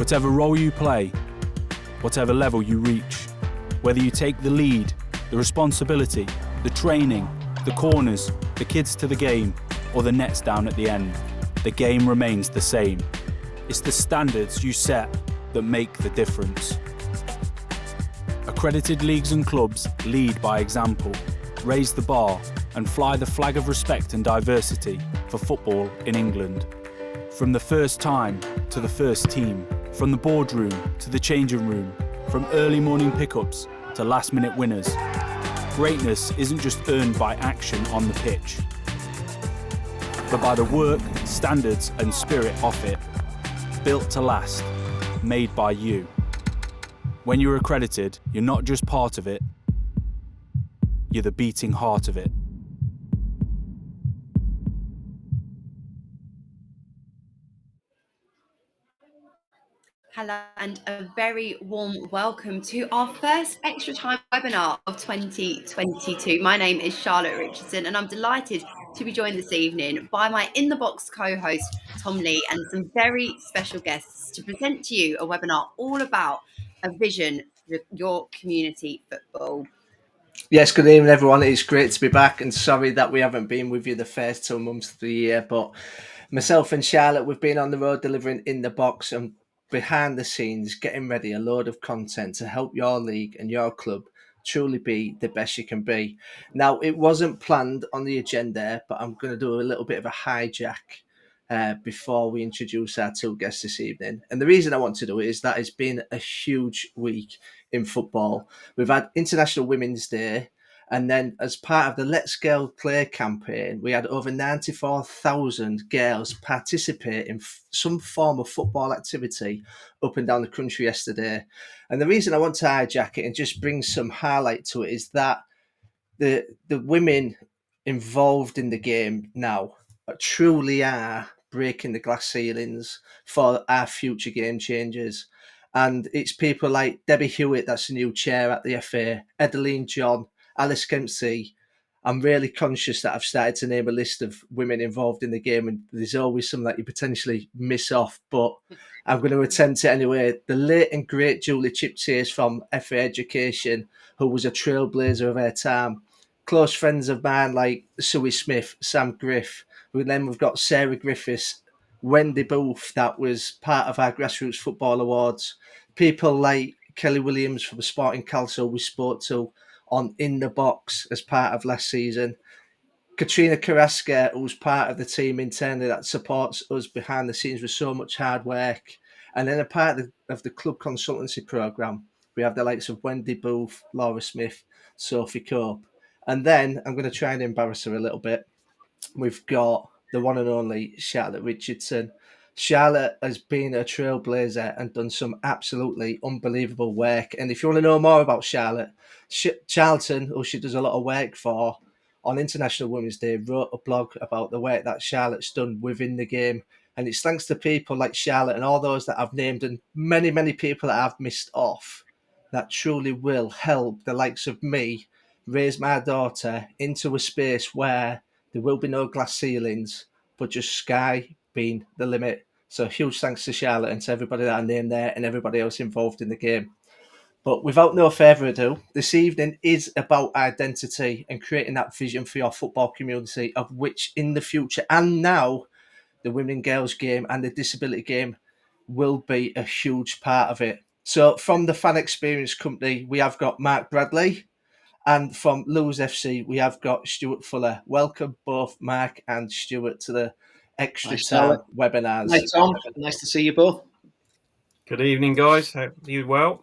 Whatever role you play, whatever level you reach, whether you take the lead, the responsibility, the training, the corners, the kids to the game, or the nets down at the end, the game remains the same. It's the standards you set that make the difference. Accredited leagues and clubs lead by example, raise the bar, and fly the flag of respect and diversity for football in England. From the first time to the first team, from the boardroom to the changing room, from early morning pickups to last-minute winners, greatness isn't just earned by action on the pitch, but by the work, standards and spirit of it. Built to last, made by you. When you're accredited, you're not just part of it, you're the beating heart of it. Hello and a very warm welcome to our first Extra Time webinar of 2022. My name is Charlotte Richardson and I'm delighted to be joined this evening by my In The Box co-host Tom Lee and some very special guests to present to you a webinar all about a vision for your community football. Yes, good evening everyone. It's great to be back and sorry that we haven't been with you the first 2 months of the year, but myself and Charlotte, we've been on the road delivering In The Box and behind the scenes getting ready a load of content to help your league and your club truly be the best you can be. Now, it wasn't planned on the agenda, but I'm going to do a little bit of a hijack before we introduce our 2 guests this evening. And the reason I want to do it is that it's been a huge week in football. We've had International Women's Day, and then as part of the Let's Girl Play campaign, we had over 94,000 girls participate in some form of football activity up and down the country yesterday. And the reason I want to hijack it and just bring some highlight to it is that the women involved in the game now truly are breaking the glass ceilings for our future game changers. And it's people like Debbie Hewitt, that's the new chair at the FA, Edeline John, Alice Kempsey. I'm really conscious that I've started to name a list of women involved in the game, and there's always some that you potentially miss off, but I'm going to attempt it anyway. The late and great Julie Chipchase from FA Education, who was a trailblazer of her time. Close friends of mine like Suey Smith, Sam Griff. Then we've got Sarah Griffiths, Wendy Booth, that was part of our Grassroots Football Awards. People like Kelly Williams from Sporting Calcio we spoke to on In The Box as part of last season. Katrina Carrasca, who's part of the team internally that supports us behind the scenes with so much hard work. And then a part of the club consultancy programme, we have the likes of Wendy Booth, Laura Smith, Sophie Cope. And then I'm going to try and embarrass her a little bit. We've got the one and only Charlotte Richardson. Charlotte has been a trailblazer and done some absolutely unbelievable work. And if you want to know more about Charlotte, Charlton, who she does a lot of work for, on International Women's Day, wrote a blog about the work that Charlotte's done within the game. And it's thanks to people like Charlotte and all those that I've named and many, many people that I've missed off that truly will help the likes of me raise my daughter into a space where there will be no glass ceilings, but just sky being the limit. So huge thanks to Charlotte and to everybody that I named there and everybody else involved in the game. But without no further ado, this evening is about identity and creating that vision for your football community, of which in the future and now, the women and girls game and the disability game will be a huge part of it. So from the Fan Experience Company, we have got Mark Bradley. And from Lewes FC, we have got Stuart Fuller. Welcome both Mark and Stuart to the Extra Time webinars. Hi Tom, nice to see you both. Good evening, guys. Hope you well.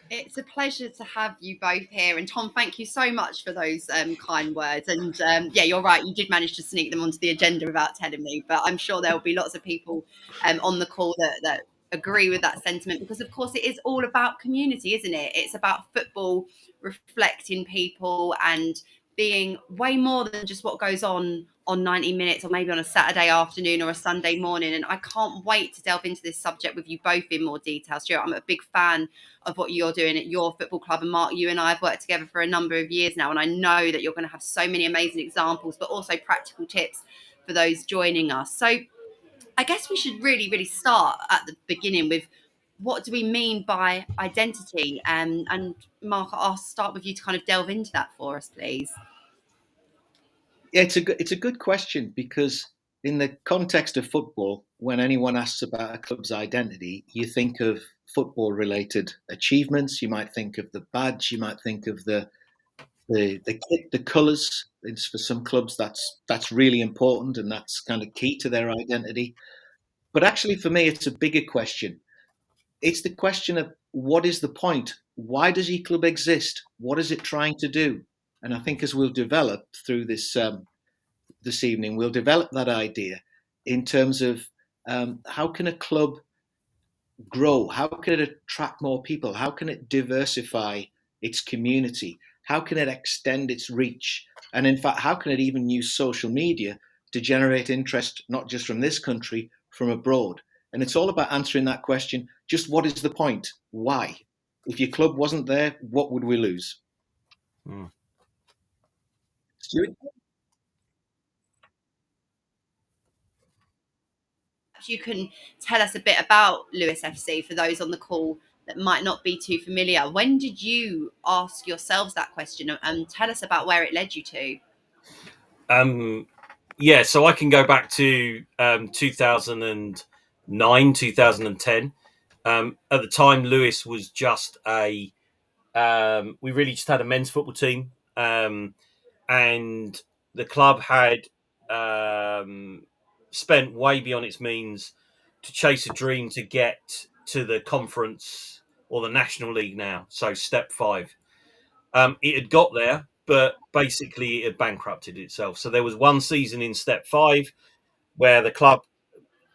It's a pleasure to have you both here. And Tom, thank you so much for those kind words. And yeah, you're right. You did manage to sneak them onto the agenda without telling me. But I'm sure there will be lots of people on the call that agree with that sentiment, because of course it is all about community, isn't it? It's about football reflecting people and being way more than just what goes on 90 minutes or maybe on a Saturday afternoon or a Sunday morning. And I can't wait to delve into this subject with you both in more detail. Stuart, I'm a big fan of what you're doing at your football club. And Mark, you and I have worked together for a number of years now. And I know that you're going to have so many amazing examples, but also practical tips for those joining us. So I guess we should really start at the beginning with what do we mean by identity? And Mark, I'll start with you to kind of delve into that for us, please. Yeah, it's a good question, because in the context of football, when anyone asks about a club's identity, you think of football-related achievements. You might think of the badge. You might think of the kit, the colours. It's for some clubs that's really important, and that's kind of key to their identity. But actually, for me, it's a bigger question. It's the question of, what is the point? Why does your club exist? What is it trying to do? And I think, as we'll develop through this evening, we'll develop that idea in terms of, how can a club grow? How can it attract more people? How can it diversify its community? How can it extend its reach? And in fact, how can it even use social media to generate interest, not just from this country, from abroad? And it's all about answering that question. Just, what is the point? Why? If your club wasn't there, what would we lose? Stuart? You can tell us a bit about Lewes FC for those on the call that might not be too familiar. When did you ask yourselves that question, and tell us about where it led you to? Yeah, so I can go back to 2009, 2010. At the time, Lewes was just we really just had a men's football team, and the club had spent way beyond its means to chase a dream to get to the conference, or the National League now, so Step 5. It had got there, but basically it had bankrupted itself. So there was one season in Step 5 where the club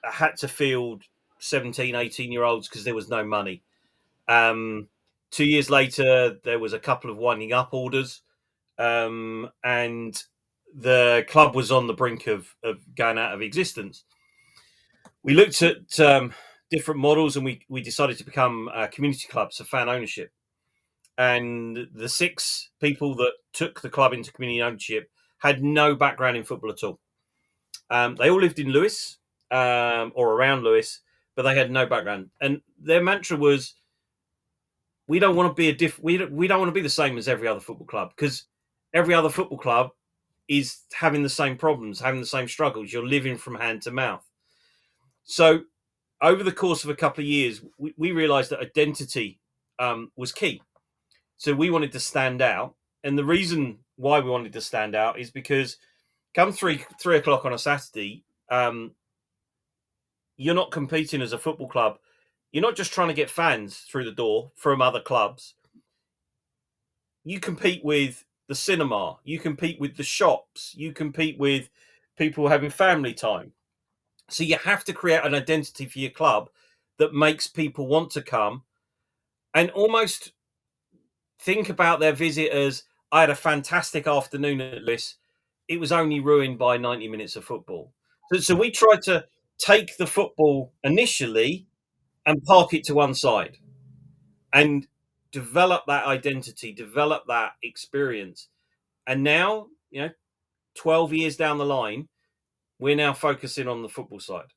had to field 17, 18-year-olds because there was no money. 2 years later, there was a couple of winding up orders, and the club was on the brink of going out of existence. We looked at different models, and we decided to become a community club, so fan ownership. And the 6 people that took the club into community ownership had no background in football at all. They all lived in Lewes, or around Lewes, but they had no background. And their mantra was, we don't want to be we don't want to be the same as every other football club, because every other football club is having the same problems, having the same struggles. You're living from hand to mouth. So over the course of a couple of years, we realized that identity was key. So we wanted to stand out. And the reason why we wanted to stand out is because come 3 o'clock on a Saturday, you're not competing as a football club. You're not just trying to get fans through the door from other clubs. You compete with the cinema. You compete with the shops. You compete with people having family time. So you have to create an identity for your club that makes people want to come, and almost think about their visit as, I had a fantastic afternoon at Lewes. It was only ruined by 90 minutes of football. So we tried to take the football initially and park it to one side and develop that identity, develop that experience. And now, 12 years down the line, we're now focusing on the football side.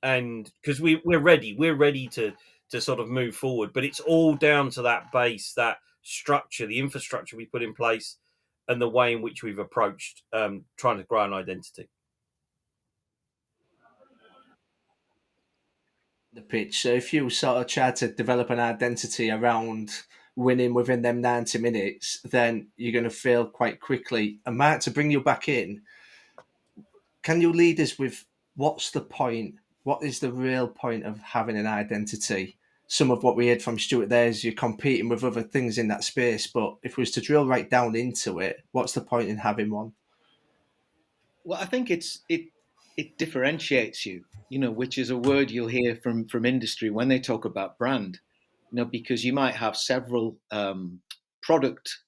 And because we're ready to sort of move forward, but it's all down to that base, that structure, the infrastructure we put in place, and the way in which we've approached trying to grow an identity. The pitch. So if you sort of try to develop an identity around winning within them 90 minutes, then you're going to fail quite quickly. And Mark, to bring you back in, can you lead us with what's the point? What is the real point of having an identity? Some of what we heard from Stuart there is you're competing with other things in that space. But if we was to drill right down into it, what's the point in having one? Well, I think it differentiates you, which is a word you'll hear from industry when they talk about brand, because you might have several products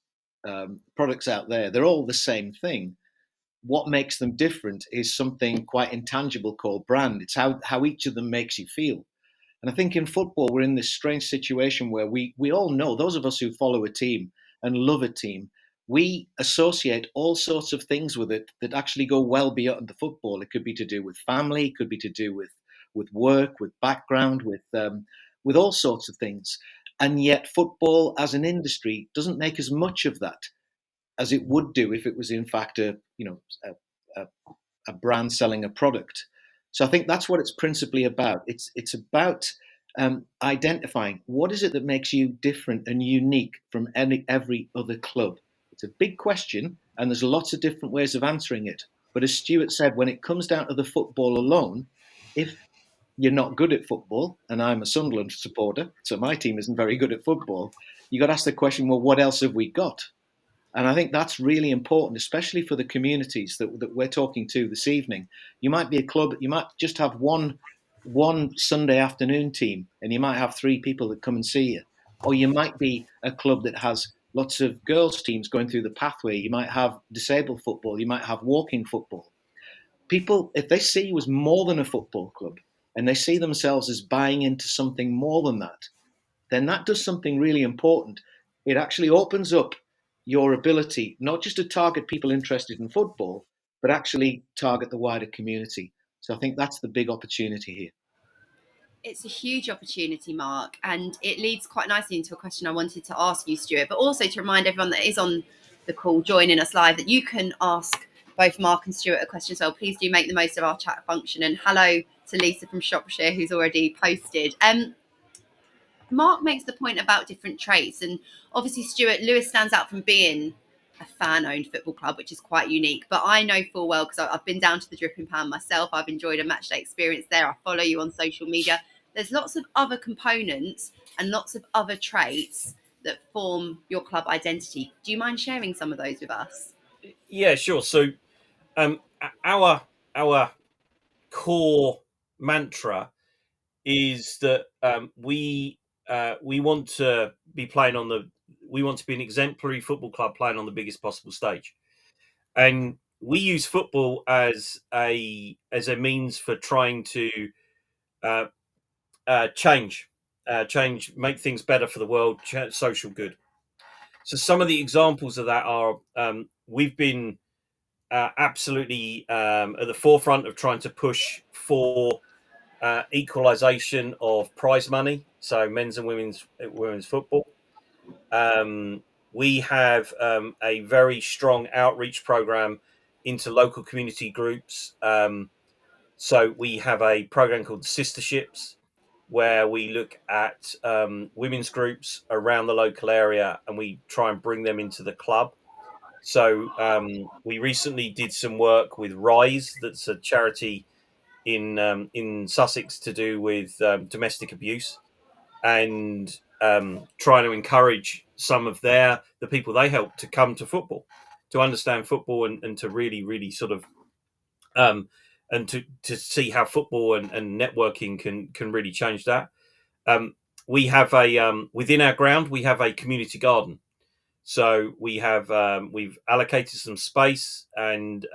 out there. They're all the same thing. What makes them different is something quite intangible called brand. It's how each of them makes you feel. And I think in football, we're in this strange situation where we all know, those of us who follow a team and love a team, we associate all sorts of things with it that actually go well beyond the football. It could be to do with family, it could be to do with with work, with background, with all sorts of things. And yet football as an industry doesn't make as much of that as it would do if it was in fact a brand selling a product. So I think that's what it's principally about. It's about identifying what is it that makes you different and unique from every other club. It's a big question, and there's lots of different ways of answering it. But as Stuart said, when it comes down to the football alone, if you're not good at football, and I'm a Sunderland supporter, so my team isn't very good at football, you got to ask the question, well, what else have we got? And I think that's really important, especially for the communities that we're talking to this evening. You might be a club, you might just have one Sunday afternoon team, and you might have 3 people that come and see you. Or you might be a club that has lots of girls' teams going through the pathway. You might have disabled football. You might have walking football. People, if they see you as more than a football club, and they see themselves as buying into something more than that, then that does something really important. It actually opens up your ability not just to target people interested in football, but actually target the wider community. So I think that's the big opportunity here. It's a huge opportunity, Mark, and it leads quite nicely into a question I wanted to ask you, Stuart, but also to remind everyone that is on the call joining us live that you can ask both Mark and Stuart a question as well. Please do make the most of our chat function, and hello to Lisa from Shropshire who's already posted. Mark makes the point about different traits, and obviously Stuart, Lewes stands out from being a fan-owned football club, which is quite unique. But I know full well, because I've been down to the Dripping Pan myself, I've enjoyed a matchday experience there, I follow you on social media. There's lots of other components and lots of other traits that form your club identity. Do you mind sharing some of those with us? Yeah, sure. So our core mantra is that we want to be playing on we want to be an exemplary football club playing on the biggest possible stage, and we use football as a means for trying to change, make things better for the world, social good. So some of the examples of that are we've been absolutely at the forefront of trying to push for equalisation of prize money, so men's and women's football. We have a very strong outreach program into local community groups. So we have a program called Sisterships, where we look at women's groups around the local area and we try and bring them into the club. So we recently did some work with Rise, that's a charity in Sussex to do with domestic abuse, and trying to encourage some of the people they help to come to football, to understand football, and to really sort of and to see how football and networking can really change that. We have within our ground we have a community garden. So we've allocated some space, and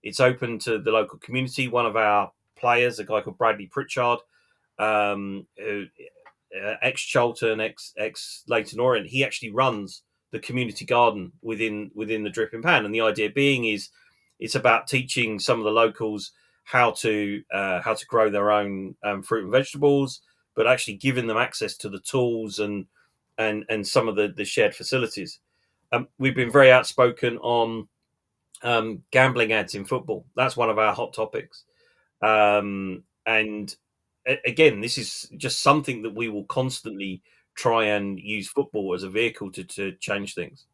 it's open to the local community. One of our players, a guy called Bradley Pritchard, ex-Charlton, ex-Leyton Orient, he actually runs the community garden within the Dripping Pan. And the idea being is it's about teaching some of the locals how to grow their own fruit and vegetables, but actually giving them access to the tools and some of the shared facilities. We've been very outspoken on gambling ads in football. That's one of our hot topics. And again, this is just something that we will constantly try and use football as a vehicle to change things.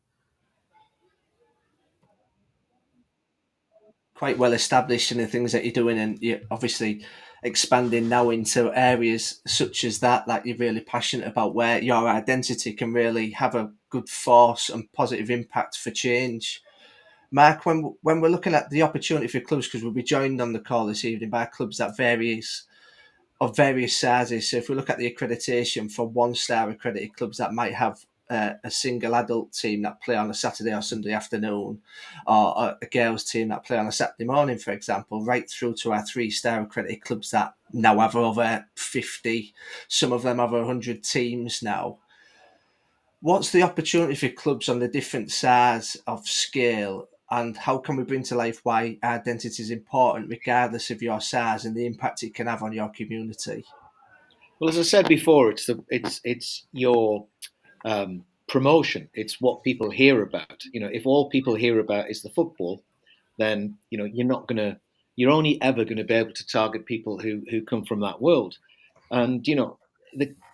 Quite well established in the things that you're doing, and you're obviously expanding now into areas such as that you're really passionate about, where your identity can really have a good force and positive impact for change. Mark, when we're looking at the opportunity for clubs, because we'll be joined on the call this evening by clubs of various sizes. So if we look at the accreditation for 1-star accredited clubs that might have a single adult team that play on a Saturday or Sunday afternoon, or a girls team that play on a Saturday morning, for example, right through to our 3-star accredited clubs that now have over 50, some of them have 100 teams now. What's the opportunity for clubs on the different size of scale? and how can we bring to life why identity is important regardless of your size and the impact it can have on your community? Well, as I said before, it's your promotion. It's what people hear about. If all people hear about is the football, then you're only ever going to be able to target people who come from that world. And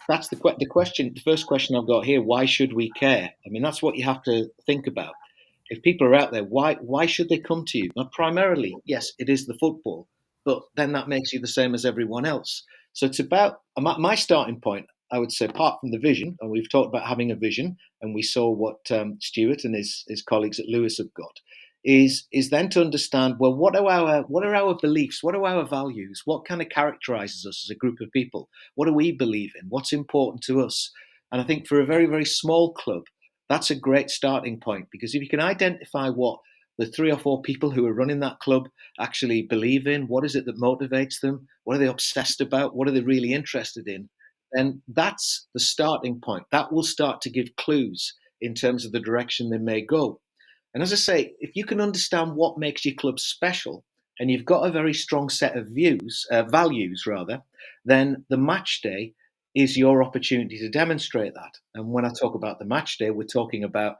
that's the question. The first question I've got here: why should we care? I mean, that's what you have to think about. If people are out there, why should they come to you? Now, primarily, yes, it is the football, but then that makes you the same as everyone else. So it's about my starting point. I would say, apart from the vision, and we've talked about having a vision, and we saw what Stuart and his colleagues at Lewes have got, is then to understand, well, what are our beliefs, what are our values, what kind of characterizes us as a group of people, what do we believe in, what's important to us. And I think for a very, very small club, that's a great starting point, because if you can identify what the 3 or 4 people who are running that club actually believe in, what is it that motivates them, what are they obsessed about, what are they really interested in, then that's the starting point. That will start to give clues in terms of the direction they may go. And as I say, if you can understand what makes your club special, and you've got a very strong set of values rather, then the match day is your opportunity to demonstrate that. And when I talk about the match day, we're talking about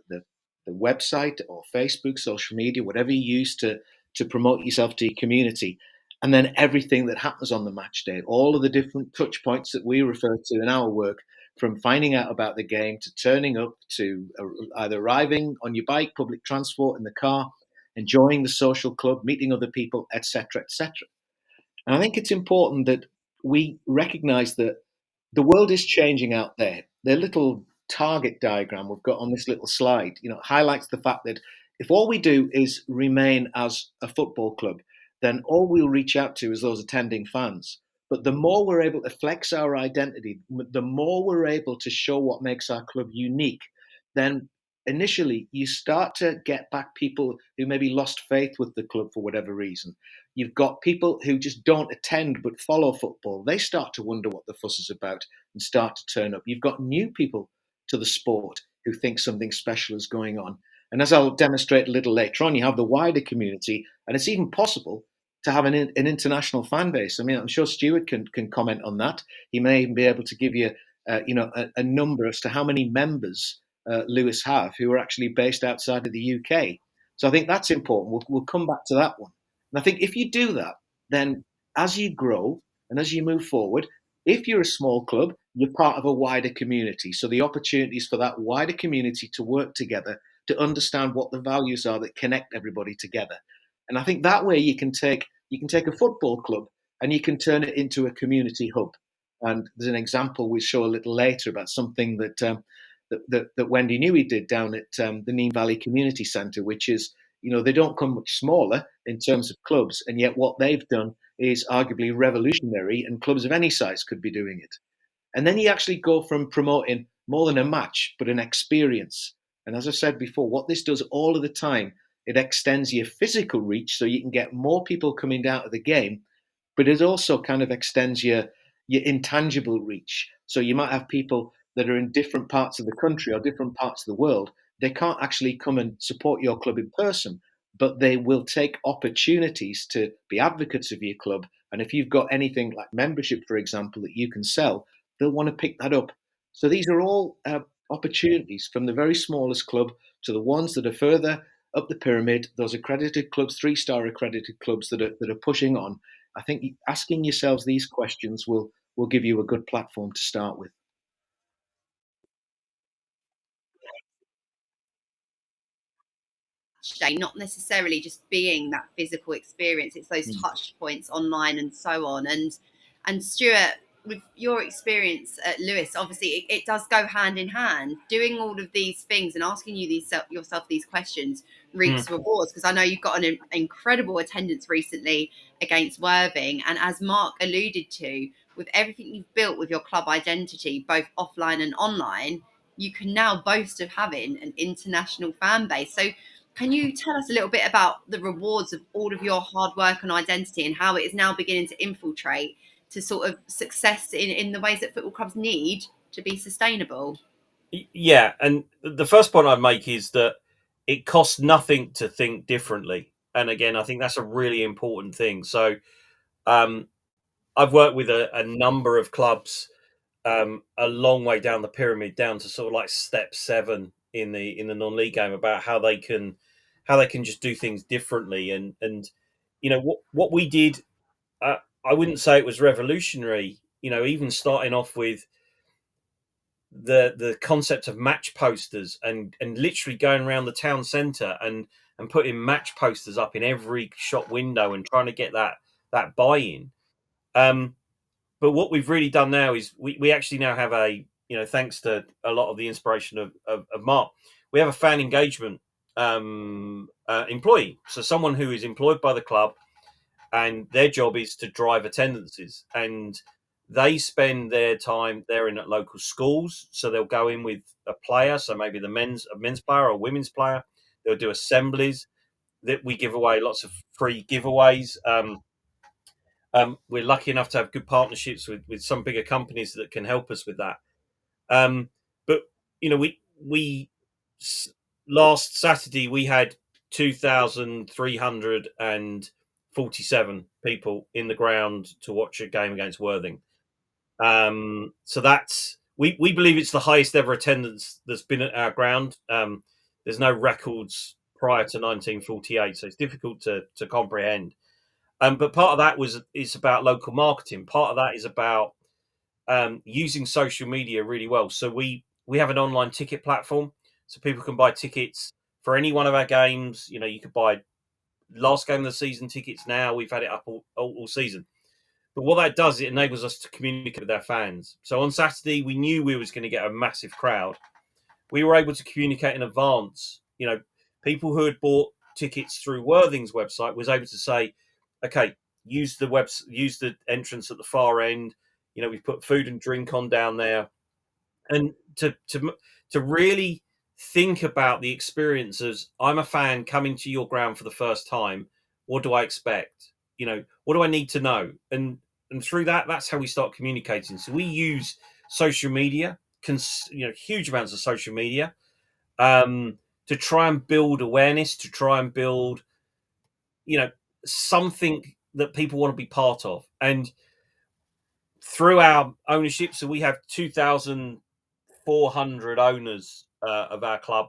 the website or Facebook, social media, whatever you use to promote yourself to your community. And then everything that happens on the match day, all of the different touch points that we refer to in our work, from finding out about the game to turning up to either arriving on your bike, public transport, in the car, enjoying the social club, meeting other people, etc., etc. And I think it's important that we recognize that the world is changing out there. The little target diagram we've got on this little slide, highlights the fact that if all we do is remain as a football club, then all we'll reach out to is those attending fans. But the more we're able to flex our identity, the more we're able to show what makes our club unique, then initially you start to get back people who maybe lost faith with the club for whatever reason. You've got people who just don't attend but follow football. They start to wonder what the fuss is about and start to turn up. You've got new people to the sport who think something special is going on. And as I'll demonstrate a little later on, you have the wider community, and it's even possible to have an international fan base. I mean, I'm sure Stuart can comment on that. He may even be able to give you, a number as to how many members Lewes have who are actually based outside of the UK. So I think that's important. We'll come back to that one. And I think if you do that, then as you grow and as you move forward, if you're a small club, you're part of a wider community. So the opportunities for that wider community to work together, to understand what the values are that connect everybody together. And I think that way you can take a football club and you can turn it into a community hub. And there's an example we'll show a little later about something that Wendy Newey did down at the Neem Valley Community Centre, which is, they don't come much smaller in terms of clubs, and yet what they've done is arguably revolutionary, and clubs of any size could be doing it. And then you actually go from promoting more than a match, but an experience. And as I said before, what this does all of the time, it extends your physical reach so you can get more people coming down to the game, but it also kind of extends your intangible reach. So you might have people that are in different parts of the country or different parts of the world. They can't actually come and support your club in person, but they will take opportunities to be advocates of your club. And if you've got anything like membership, for example, that you can sell, they'll want to pick that up. So these are all opportunities, from the very smallest club to the ones that are further up the pyramid, those accredited clubs, 3-star accredited clubs that are pushing on. I think asking yourselves these questions will give you a good platform to start with. Day, not necessarily just being that physical experience. It's those touch points online and so on. And Stuart, with your experience at Lewes, obviously it does go hand in hand. Doing all of these things and asking yourself these questions reaps rewards, because I know you've got an incredible attendance recently against Worthing, and as Mark alluded to, with everything you've built with your club identity, both offline and online, you can now boast of having an international fan base. So can you tell us a little bit about the rewards of all of your hard work and identity, and how it is now beginning to infiltrate to sort of success in the ways that football clubs need to be sustainable? Yeah, and the first point I'd make is that it costs nothing to think differently. And again, I think that's a really important thing. So I've worked with a number of clubs a long way down the pyramid, down to sort of like step 7 in the non-league game, about how they can just do things differently. And what we did, I wouldn't say it was revolutionary. Even starting off with the concept of match posters, and literally going around the town centre and putting match posters up in every shop window and trying to get that buy-in. But what we've really done now is we actually now have thanks to a lot of the inspiration of Mark, we have a fan engagement employee. So someone who is employed by the club, and their job is to drive attendances, and they spend their time there in at local schools. So they'll go in with a player, so maybe a men's player or a women's player. They'll do assemblies that we give away, lots of free giveaways. We're lucky enough to have good partnerships with some bigger companies that can help us with that. But we last Saturday we had 2,347 people in the ground to watch a game against Worthing. So that's we believe it's the highest ever attendance that's been at our ground. There's no records prior to 1948, so it's difficult to comprehend. But part of that is about local marketing. Part of that is about using social media really well. So we have an online ticket platform, so people can buy tickets for any one of our games. You could buy last game of the season tickets now. We've had it up all season. But what that does, it enables us to communicate with our fans. So on Saturday, we knew we was going to get a massive crowd. We were able to communicate in advance. People who had bought tickets through Worthing's website was able to say, okay, use the entrance at the far end. We've put food and drink on down there, and to really think about the experiences. I'm a fan coming to your ground for the first time. What do I expect? What do I need to know? And through that's how we start communicating. So we use social media, huge amounts of social media, to try and build awareness, to try and build, something that people want to be part of. And through our ownership, so we have 2,400 owners of our club.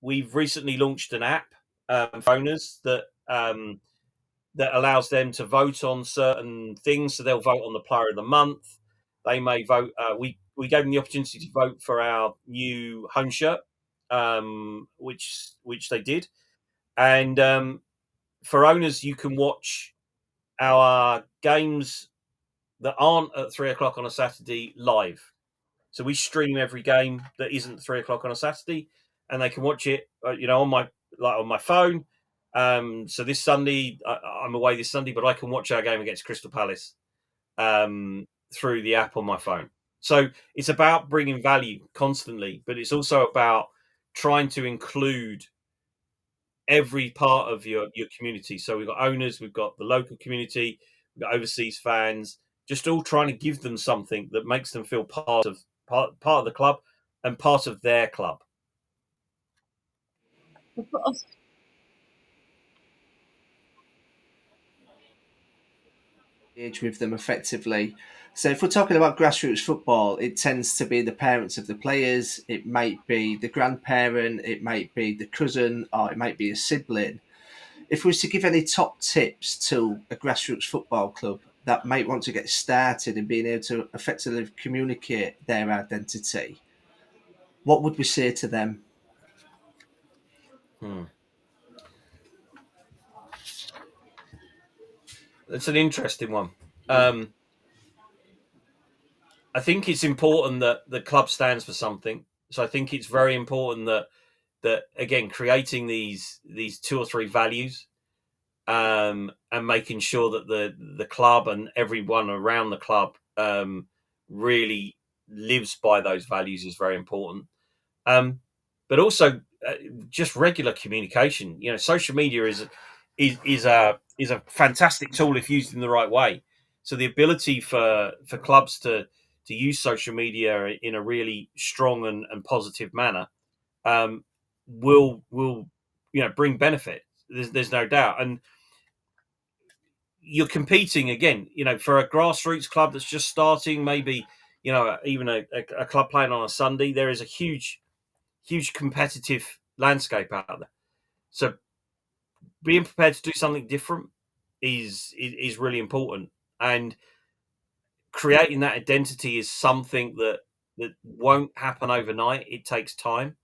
We've recently launched an app for owners that allows them to vote on certain things. So they'll vote on the player of the month. They may vote. We gave them the opportunity to vote for our new home shirt, which they did. And for owners, you can watch our games that aren't at 3:00 on a Saturday live. So we stream every game that isn't 3:00 on a Saturday, and they can watch it, on my phone. So this Sunday, I'm away this Sunday, but I can watch our game against Crystal Palace through the app on my phone. So it's about bringing value constantly, but it's also about trying to include every part of your community. So we've got owners, we've got the local community, we've got overseas fans, just all trying to give them something that makes them feel part of the club and part of their club. Engage with them effectively. So if we're talking about grassroots football, it tends to be the parents of the players, it might be the grandparent, it might be the cousin, or it might be a sibling. If we was to give any top tips to a grassroots football club that might want to get started in being able to effectively communicate their identity, what would we say to them? That's an interesting one. I think it's important that the club stands for something. So I think it's very important that again, creating these 2 or 3 values, and making sure that the club and everyone around the club really lives by those values is very important. But also just regular communication. Social media is a fantastic tool if used in the right way. So the ability for clubs to use social media in a really strong and positive manner, will bring benefit. There's no doubt. And you're competing again, for a grassroots club that's just starting, maybe, even a club playing on a Sunday, there is a huge competitive landscape out there. So being prepared to do something different is really important, and creating that identity is something that won't happen overnight. It takes time,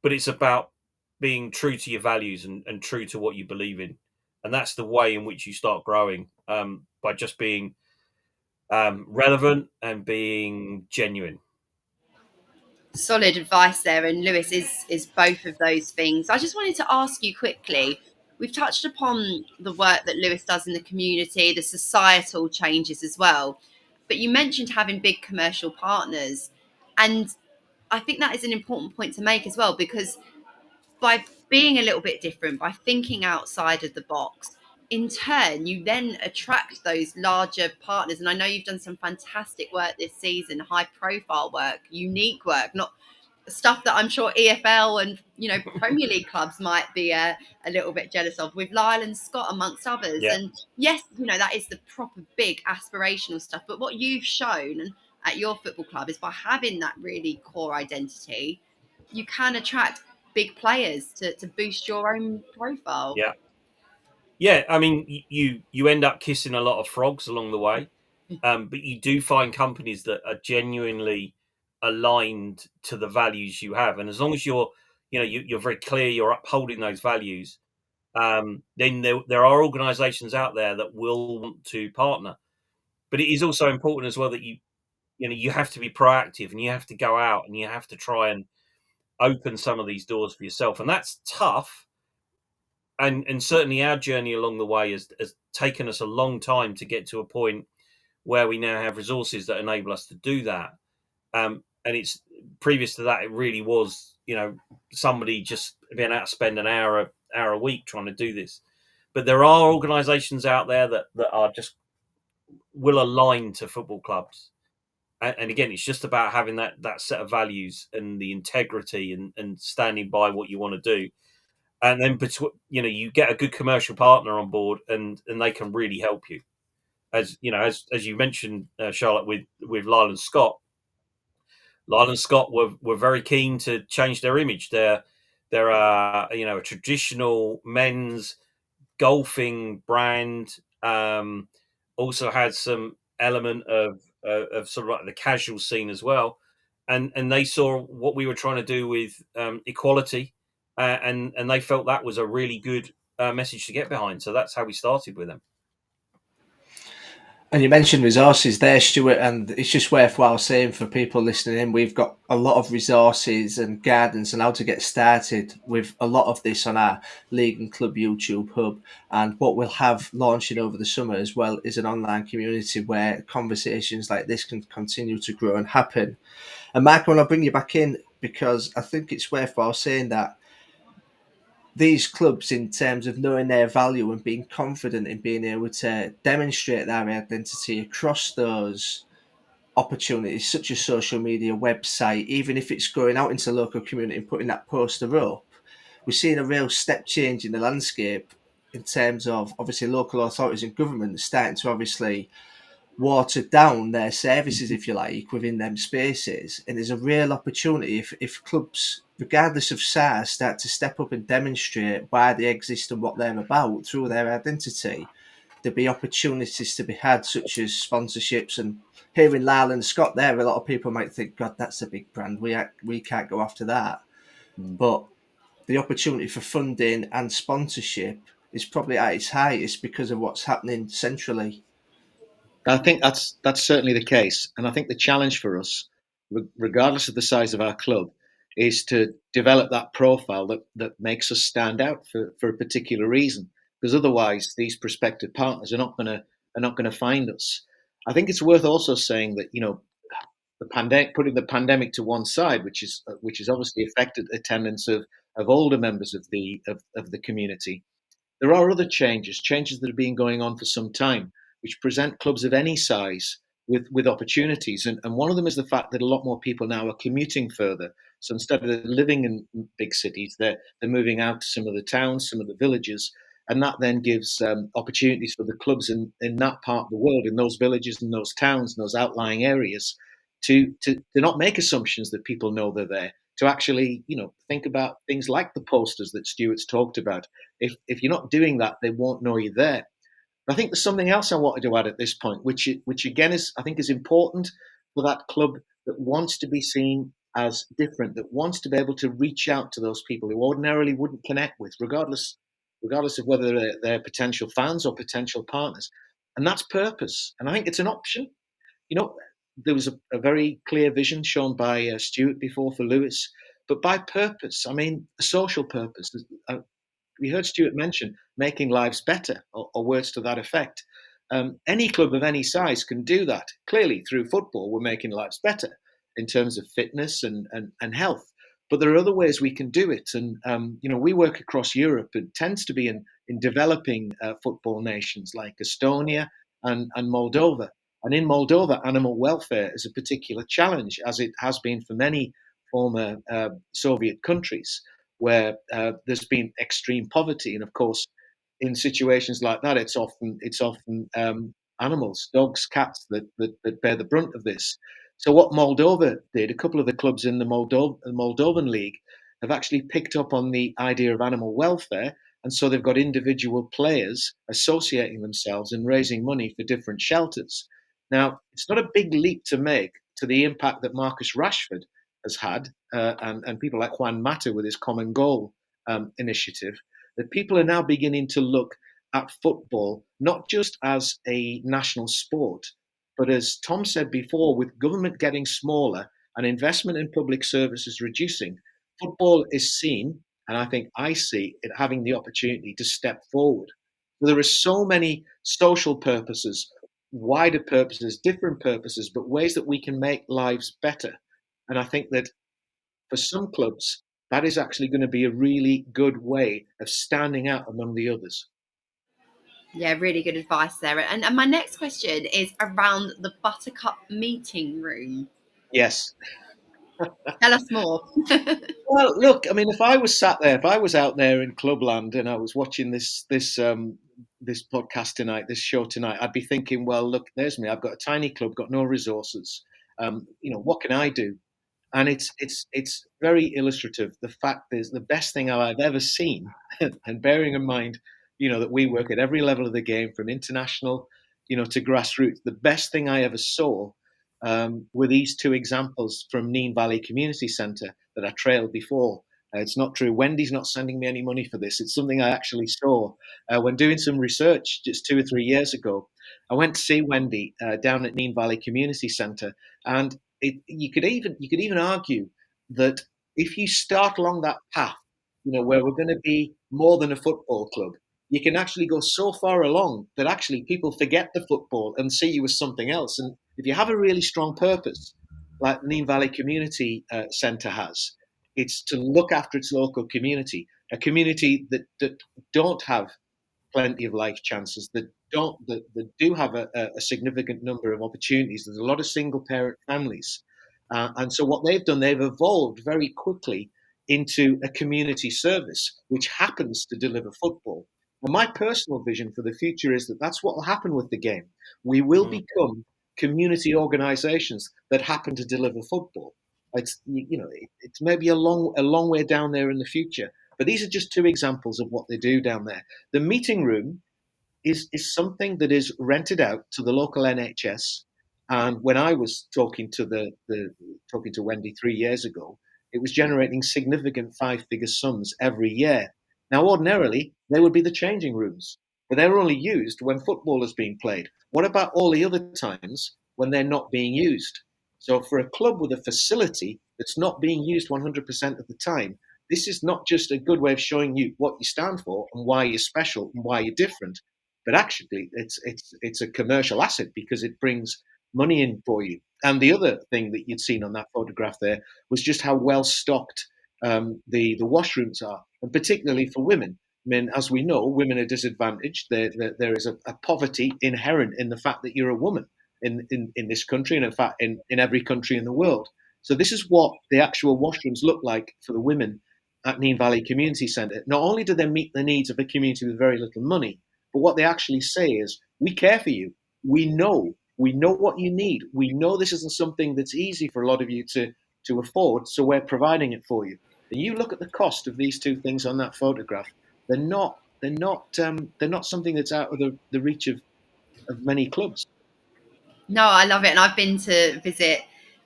but it's about being true to your values and true to what you believe in, and that's the way in which you start growing, by just being relevant and being genuine. Solid advice there, and Lewis is both of those things. I just wanted to ask you quickly. We've touched upon the work that Lewis does in the community, the societal changes as well, but you mentioned having big commercial partners, and I think that is an important point to make as well, because by being a little bit different, by thinking outside of the box, in turn, you then attract those larger partners. And I know you've done some fantastic work this season, high profile work, unique work, not stuff that I'm sure EFL and Premier League clubs might be a little bit jealous of, with Lyle and Scott amongst others. Yeah. And yes, that is the proper big aspirational stuff. But what you've shown at your football club is by having that really core identity, you can attract big players to boost your own profile. Yeah. I mean, you end up kissing a lot of frogs along the way, but you do find companies that are genuinely aligned to the values you have, and as long as you're very clear, you're upholding those values, then there are organisations out there that will want to partner. But it is also important as well that you have to be proactive, and you have to go out and you have to try and open some of these doors for yourself, and that's tough. And certainly our journey along the way has taken us a long time to get to a point where we now have resources that enable us to do that. And it's previous to that, it really was, somebody just being able to spend an hour a week trying to do this. But there are organisations out there that are just will align to football clubs. And again, it's just about having that set of values and the integrity and standing by what you want to do. And then you get a good commercial partner on board, and they can really help you. As you mentioned, Charlotte, with Lyle and Scott. Lyle and Scott were very keen to change their image. They're a traditional men's golfing brand. Also had some element of sort of like the casual scene as well, and they saw what we were trying to do with equality, and they felt that was a really good message to get behind. So that's how we started with them. And you mentioned resources there, Stuart, and it's just worthwhile saying for people listening in, we've got a lot of resources and guidance on how to get started with a lot of this on our League and Club YouTube hub. And what we'll have launching over the summer as well is an online community where conversations like this can continue to grow and happen. And Mark, I want to bring you back in because I think it's worthwhile saying that these clubs, in terms of knowing their value and being confident in being able to demonstrate their identity across those opportunities, such as social media, website, even if it's going out into the local community and putting that poster up, we're seeing a real step change in the landscape in terms of obviously local authorities and government starting to obviously water down their services, if you like, within them spaces. And there's a real opportunity if clubs, regardless of size, start to step up and demonstrate why they exist and what they're about through their identity. There'll be opportunities to be had, such as sponsorships. And here in Lyle and Scott there, a lot of people might think, God, that's a big brand. We can't go after that. But the opportunity for funding and sponsorship is probably at its highest because of what's happening centrally. I think that's certainly the case, and I think the challenge for us, regardless of the size of our club, is to develop that profile that makes us stand out for a particular reason. Because otherwise, these prospective partners are not going to find us. I think it's worth also saying that the pandemic, putting the pandemic to one side, which is obviously affected attendance of older members of the community. There are other changes that have been going on for some time, which present clubs of any size with opportunities. And one of them is the fact that a lot more people now are commuting further. So instead of living in big cities, they're moving out to some of the towns, some of the villages, and that then gives opportunities for the clubs in that part of the world, in those villages, in those towns, in those outlying areas, to not make assumptions that people know they're there, to actually, think about things like the posters that Stuart's talked about. If you're not doing that, they won't know you're there. I think there's something else I wanted to add at this point, which again I think is important for that club that wants to be seen as different, that wants to be able to reach out to those people who ordinarily wouldn't connect with, regardless of whether they're potential fans or potential partners. And that's purpose. And I think it's an option. There was a very clear vision shown by Stuart before for Lewes, but by purpose, I mean a social purpose. We heard Stuart mention making lives better, or words to that effect. Any club of any size can do that. Clearly, through football, we're making lives better in terms of fitness and health. But there are other ways we can do it. And, we work across Europe. It tends to be in developing football nations like Estonia and Moldova. And in Moldova, animal welfare is a particular challenge, as it has been for many former Soviet countries, where there's been extreme poverty. And of course, in situations like that, it's often animals, dogs, cats that bear the brunt of this. So what Moldova did, a couple of the clubs in the Moldovan League have actually picked up on the idea of animal welfare. And so they've got individual players associating themselves and raising money for different shelters. Now, it's not a big leap to make to the impact that Marcus Rashford has had, and people like Juan Mata with his Common Goal initiative, that people are now beginning to look at football not just as a national sport, but as Tom said before, with government getting smaller and investment in public services reducing, football is seen, and I see it having the opportunity to step forward. There are so many social purposes, wider purposes, different purposes, but ways that we can make lives better. And I think that for some clubs, that is actually going to be a really good way of standing out among the others. Yeah, really good advice there. And my next question is around the Buttercup meeting room. Yes. Tell us more. Well, look, I mean, if I was out there in Clubland and I was watching this podcast tonight, this show tonight, I'd be thinking, well, look, there's me. I've got a tiny club, got no resources. What can I do? And it's very illustrative. The fact is, the best thing I've ever seen, and bearing in mind, that we work at every level of the game, from international, to grassroots. The best thing I ever saw were these two examples from Neen Valley Community Centre that I trailed before. It's not true. Wendy's not sending me any money for this. It's something I actually saw when doing some research just 2 or 3 years ago. I went to see Wendy down at Neen Valley Community Centre, and you could even argue that if you start along that path, where we're going to be more than a football club, you can actually go so far along that actually people forget the football and see you as something else. And if you have a really strong purpose, like Neen Valley Community Centre has, it's to look after its local community, a community that don't have plenty of life chances, that do have a significant number of opportunities. There's a lot of single parent families. And so what they've done, they've evolved very quickly into a community service, which happens to deliver football. And my personal vision for the future is that that's what will happen with the game. We will become community organizations that happen to deliver football. It's maybe a long way down there in the future, but these are just two examples of what they do down there. The meeting room is something that is rented out to the local NHS. And when I was talking to Wendy 3 years ago, it was generating significant 5-figure sums every year. Now, ordinarily, they would be the changing rooms, but they're only used when football is being played. What about all the other times when they're not being used? So for a club with a facility that's not being used 100% of the time, this is not just a good way of showing you what you stand for and why you're special and why you're different, but actually it's a commercial asset because it brings money in for you. And the other thing that you'd seen on that photograph there was just how well stocked the washrooms are, and particularly for women. I mean, as we know, women are disadvantaged. There is a poverty inherent in the fact that you're a woman in this country, and in fact in every country in the world. So this is what the actual washrooms look like for the women at Neen Valley Community Centre. Not only do they meet the needs of a community with very little money, but what they actually say is, we care for you. We know what you need. We know this isn't something that's easy for a lot of you to afford, so we're providing it for you. And you look at the cost of these two things on that photograph. They're not something that's out of the reach of many clubs. No, I love it. And I've been to visit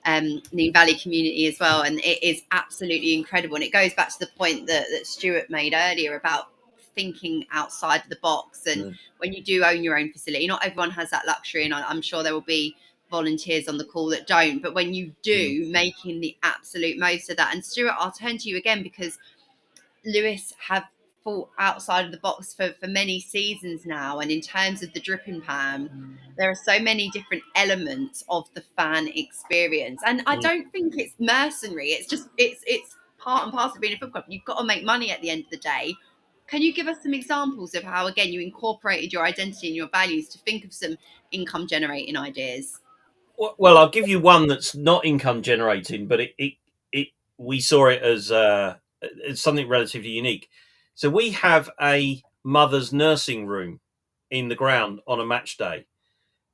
Neen Valley community as well. And it is absolutely incredible. And it goes back to the point that Stuart made earlier about thinking outside the box. And when you do own your own facility, not everyone has that luxury. And I'm sure there will be volunteers on the call that don't. But when you do, making the absolute most of that. And Stuart, I'll turn to you again, because Lewes have thought outside of the box for many seasons now, and in terms of the dripping pan, there are so many different elements of the fan experience, and I don't think it's mercenary. It's just it's part and parcel of being a football club. You've got to make money at the end of the day. Can you give us some examples of how, again, you incorporated your identity and your values to think of some income generating ideas? Well, I'll give you one that's not income generating, but we saw it as something relatively unique. So we have a mother's nursing room in the ground on a match day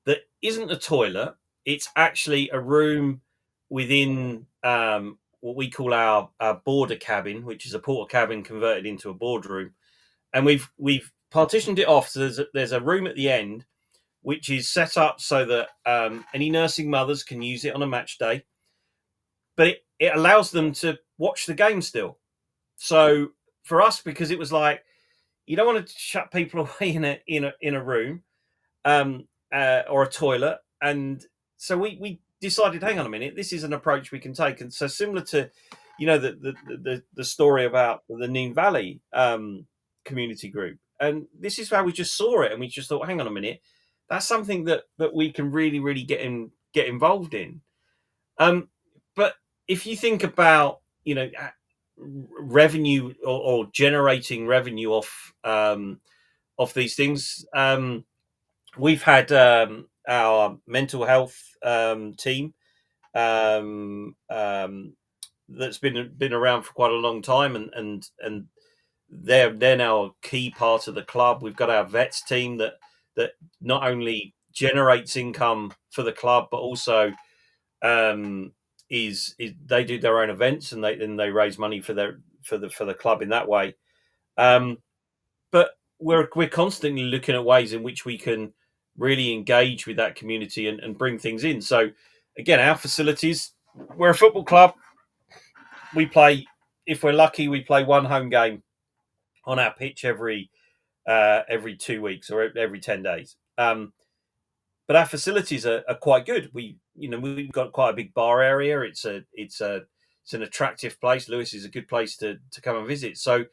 that isn't a toilet. It's actually a room within what we call our border cabin, which is a porter cabin converted into a boardroom. And we've partitioned it off. So there's a room at the end, which is set up so that any nursing mothers can use it on a match day. But it allows them to watch the game still. So for us, because it was like, you don't want to shut people away in a room or a toilet, and so we decided, hang on a minute, this is an approach we can take. And so, similar to the story about the Neen Valley community group, and this is how we just saw it, and we just thought, hang on a minute, that's something that we can really get involved in. But if you think about revenue or generating revenue off these things, we've had our mental health team that's been around for quite a long time, and they're now a key part of the club. We've got our vets team that not only generates income for the club, but also is they do their own events, and they raise money for the club in that way. But we're constantly looking at ways in which we can really engage with that community and bring things in. So again, our facilities, we're a football club. We play, if we're lucky, we play one home game on our pitch every 2 weeks or every 10 days. But our facilities are quite good. We've got quite a big bar area. It's an attractive place. Lewes is a good place to come and visit. So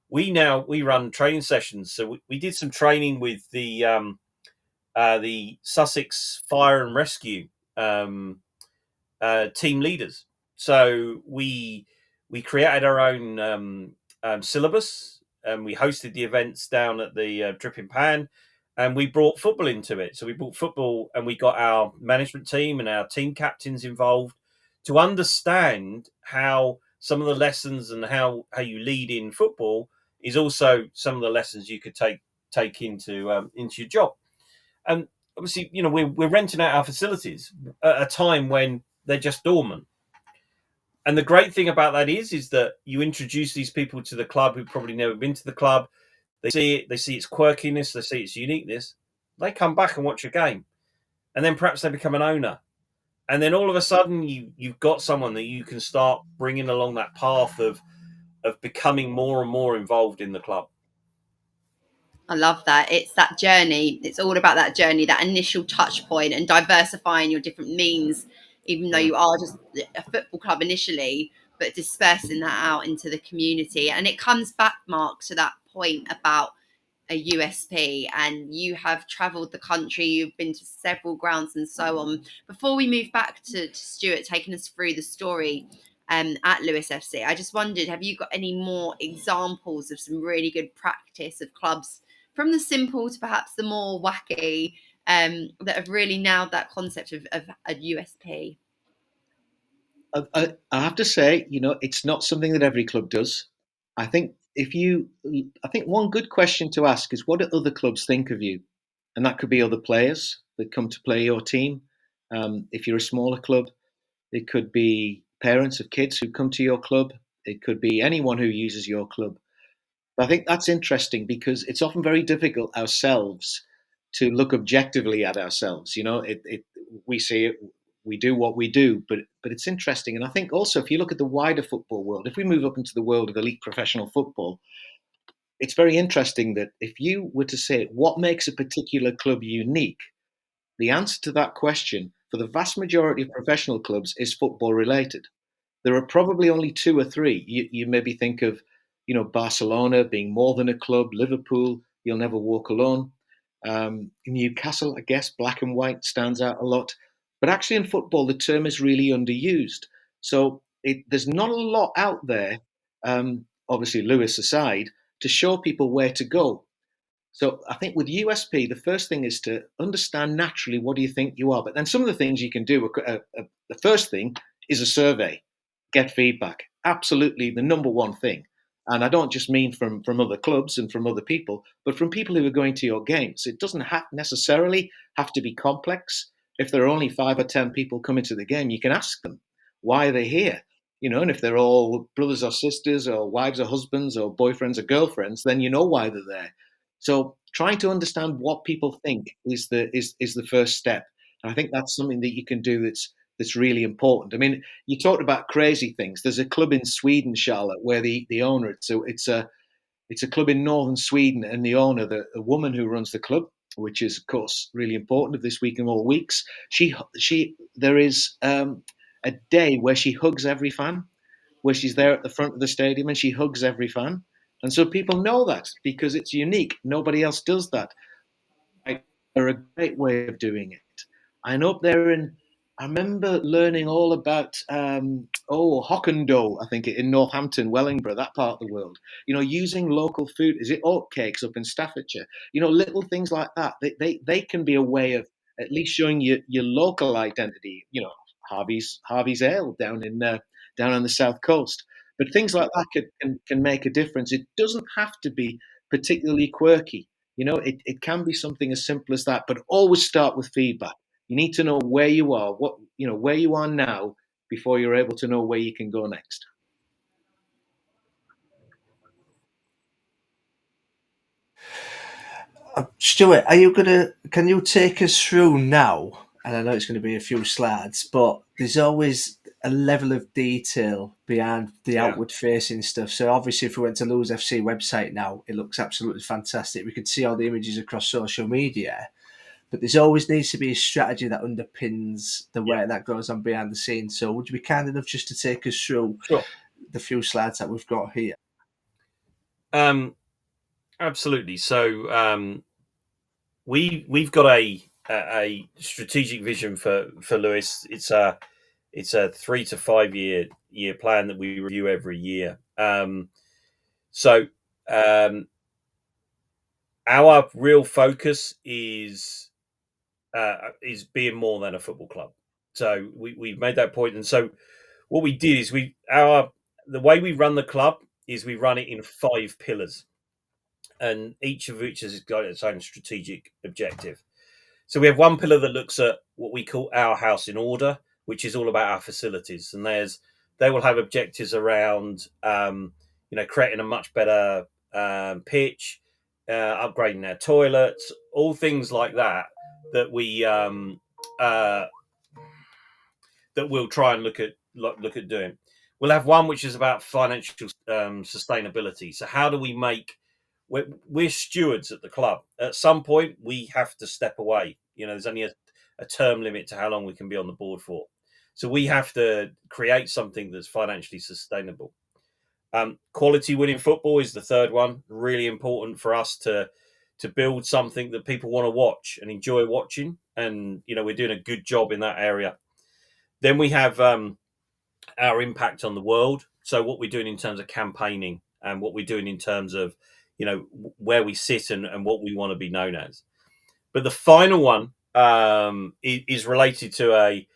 we run training sessions. So we did some training with the Sussex Fire and Rescue team leaders. So we created our own syllabus, and we hosted the events down at the Dripping Pan, and we brought football into it. So we brought football, and we got our management team and our team captains involved to understand how some of the lessons and how you lead in football is also some of the lessons you could take into your job. And obviously, we're renting out our facilities at a time when they're just dormant. And the great thing about that is that you introduce these people to the club who've probably never been to the club. They see it, they see its quirkiness, they see its uniqueness. They come back and watch a game, and then perhaps they become an owner. And then all of a sudden, you've got someone that you can start bringing along that path of becoming more and more involved in the club. I love that. It's that journey. It's all about that journey, that initial touch point, and diversifying your different means, even though you are just a football club initially, but dispersing that out into the community. And it comes back, Mark, to that point about a USP, and you have travelled the country, you've been to several grounds and so on. Before we move back to Stuart taking us through the story at Lewes FC, I just wondered, have you got any more examples of some really good practice of clubs, from the simple to perhaps the more wacky, that have really nailed that concept of a USP? I have to say, it's not something that every club does. I think one good question to ask is, what do other clubs think of you? And that could be other players that come to play your team. If you're a smaller club, it could be parents of kids who come to your club. It could be anyone who uses your club. But I think that's interesting because it's often very difficult ourselves to look objectively at ourselves. We see it, we do what we do, but it's interesting. And I think also, if you look at the wider football world, if we move up into the world of elite professional football, it's very interesting that if you were to say what makes a particular club unique, the answer to that question for the vast majority of professional clubs is football related. There are probably only two or three. You maybe think of, Barcelona being more than a club, Liverpool, You'll Never Walk Alone. Newcastle, I guess, black and white stands out a lot. But actually in football, the term is really underused. So there's not a lot out there, obviously Lewes aside, to show people where to go. So I think with USP, the first thing is to understand naturally what do you think you are. But then some of the things you can do, the first thing is a survey, get feedback. Absolutely the number one thing. And I don't just mean from other clubs and from other people, but from people who are going to your games. It doesn't necessarily have to be complex. If there are only 5 or 10 people coming to the game, you can ask them, why are they here? And if they're all brothers or sisters or wives or husbands or boyfriends or girlfriends, then you know why they're there. So trying to understand what people think is the first step. And I think that's something that you can do that's really important. I mean, you talked about crazy things. There's a club in Sweden, Charlotte, where the owner, it's a club in northern Sweden, and the owner, the woman who runs the club, which is of course really important of this week and all weeks, there is a day where she hugs every fan, where she's there at the front of the stadium and she hugs every fan. And so people know that because it's unique. Nobody else does that. They're a great way of doing it. I know up there I remember learning all about Hockendo, I think, in Northampton, Wellingborough, that part of the world. Using local food. Is it oatcakes up in Staffordshire? Little things like that. They can be a way of at least showing your local identity. Harvey's Ale down on the south coast. But things like that can make a difference. It doesn't have to be particularly quirky. It can be something as simple as that. But always start with feedback. You need to know where you are, where you are now, before you're able to know where you can go next. Stuart, can you take us through now? And I know it's going to be a few slides, but there's always a level of detail behind the outward facing stuff. So obviously if we went to Lewes FC website now, it looks absolutely fantastic. We could see all the images across social media, but there's always needs to be a strategy that underpins the work that goes on behind the scenes. So would you be kind enough just to take us through the few slides that we've got here? Absolutely. So we've got a strategic vision for Lewes. It's a 3 to 5 year plan that we review every year. Our real focus is being more than a football club. So we've made that point, and so what we did is the way we run the club is we run it in 5 pillars, and each of which has got its own strategic objective. So we have one pillar that looks at what we call our house in order, which is all about our facilities, and they will have objectives around creating a much better pitch, upgrading our toilets, all things like that we that we'll try and look at doing. We'll have one which is about financial sustainability. So how do we make? We're stewards at the club. At some point, we have to step away. There's only a term limit to how long we can be on the board for. So we have to create something that's financially sustainable. Quality winning football is the third one. Really important for us to build something that people want to watch and enjoy watching. And, we're doing a good job in that area. Then we have our impact on the world. So what we're doing in terms of campaigning and what we're doing in terms of, where we sit and what we want to be known as. But the final one is related to a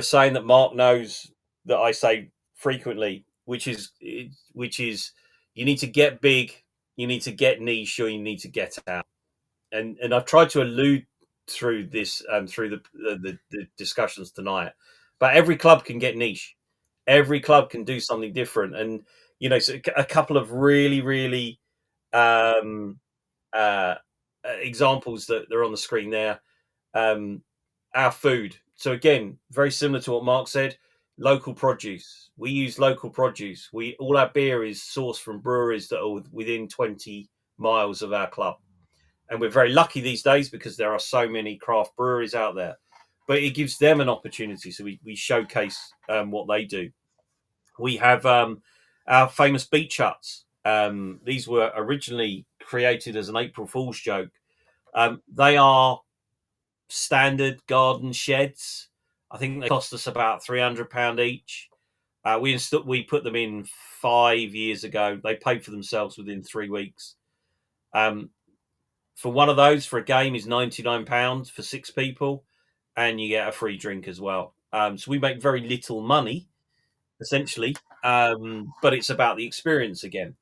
saying that Mark knows that I say frequently, which is you need to get big, you need to get niche, or you need to get out. And I've tried to allude through this through the discussions tonight, but every club can get niche. Every club can do something different, and so a couple of really um, examples that are on the screen there. Our food. So again, very similar to what Mark said. Local produce. We use local produce. All our beer is sourced from breweries that are within 20 miles of our club, and we're very lucky these days because there are so many craft breweries out there. But it gives them an opportunity, so we showcase what they do. We have our famous beach huts. These were originally created as an April Fool's joke. They are standard garden sheds. I think they cost us about £300 each. We put them in 5 years ago. They paid for themselves within 3 weeks. For one of those, for a game, is £99 for 6 people, and you get a free drink as well. So we make very little money, essentially, but it's about the experience again.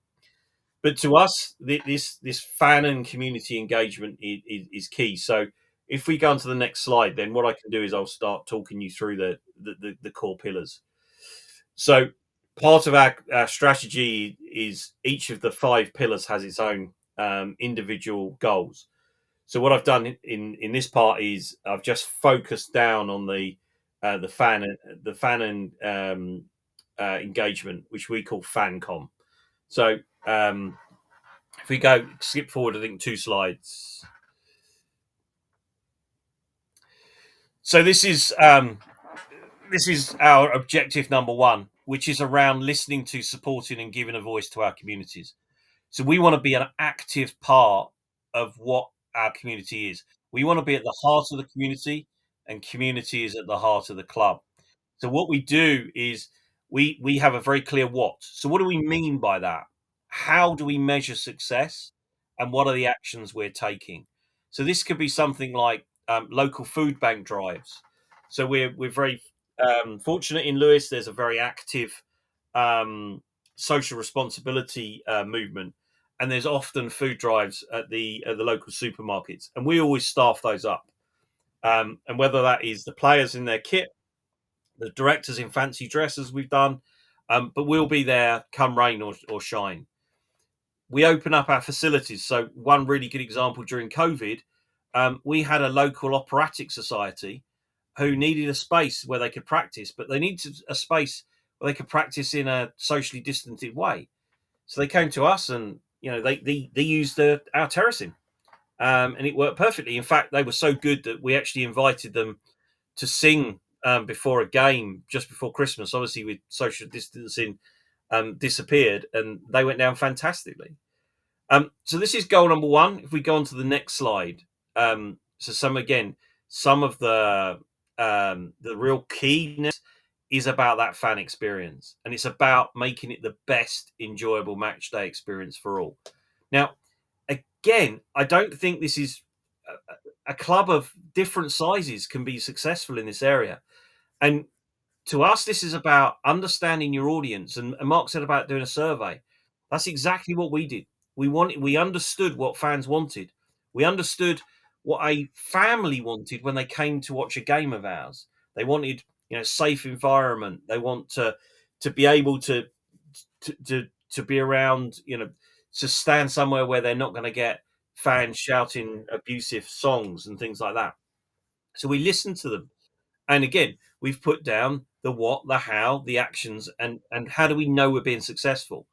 But to us, this fan and community engagement is key. So if we go on to the next slide, then what I can do is I'll start talking you through the core pillars. So part of our strategy is each of the 5 pillars has its own individual goals. So what I've done in this part is I've just focused down on the fan and engagement, which we call FanCom. So if we skip forward, I think 2 slides. So this is our objective number 1, which is around listening to, supporting, and giving a voice to our communities. So we want to be an active part of what our community is. We want to be at the heart of the community, and community is at the heart of the club. So what we do is we have a very clear what. So what do we mean by that? How do we measure success, and what are the actions we're taking? So this could be something like local food bank drives. So we're very fortunate in Lewes. There's a very active social responsibility movement, and there's often food drives at the local supermarkets, and we always staff those up. And whether that is the players in their kit, the directors in fancy dresses we've done, but we'll be there come rain or shine. We open up our facilities. So one really good example during COVID, we had a local operatic society who needed a space where they could practice, but they needed a space where they could practice in a socially distanced way. So they came to us, and they used our terracing, and it worked perfectly. In fact, they were so good that we actually invited them to sing before a game just before Christmas. Obviously, with social distancing disappeared, and they went down fantastically. So this is goal number 1. If we go on to the next slide, so some of the real keyness is about that fan experience, and it's about making it the best enjoyable match day experience for all. Now, again, I don't think this is a club of different sizes can be successful in this area. And to us, this is about understanding your audience. And Mark said about doing a survey. That's exactly what we did. We understood what fans wanted. We understood what a family wanted when they came to watch a game of ours. They wanted, safe environment. They want to be able to be around, to stand somewhere where they're not going to get fans shouting abusive songs and things like that. So we listened to them. And again, we've put down the what, the how, the actions, and how do we know we're being successful?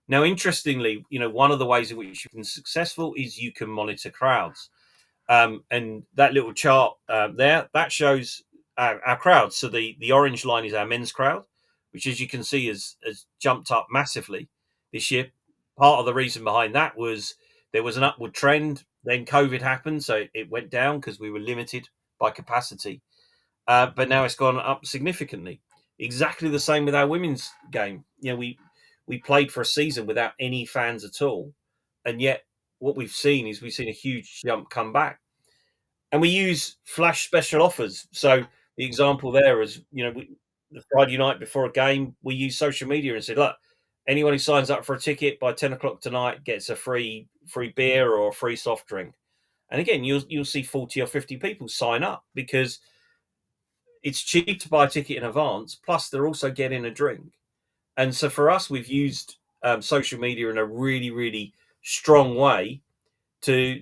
Now, interestingly, one of the ways in which you've been successful is you can monitor crowds. And that little chart there, that shows our crowds. So the orange line is our men's crowd, which, as you can see, has jumped up massively this year. Part of the reason behind that was there was an upward trend. Then COVID happened, so it went down because we were limited by capacity. But now it's gone up significantly. Exactly the same with our women's game. We played for a season without any fans at all, and yet what we've seen is a huge jump come back. And we use flash special offers. So the example there is, the Friday night before a game, we use social media and said, look, anyone who signs up for a ticket by 10 o'clock tonight gets a free beer or a free soft drink. And again, you'll see 40 or 50 people sign up because it's cheap to buy a ticket in advance. Plus, they're also getting a drink. And so for us, we've used social media in a really, really strong way to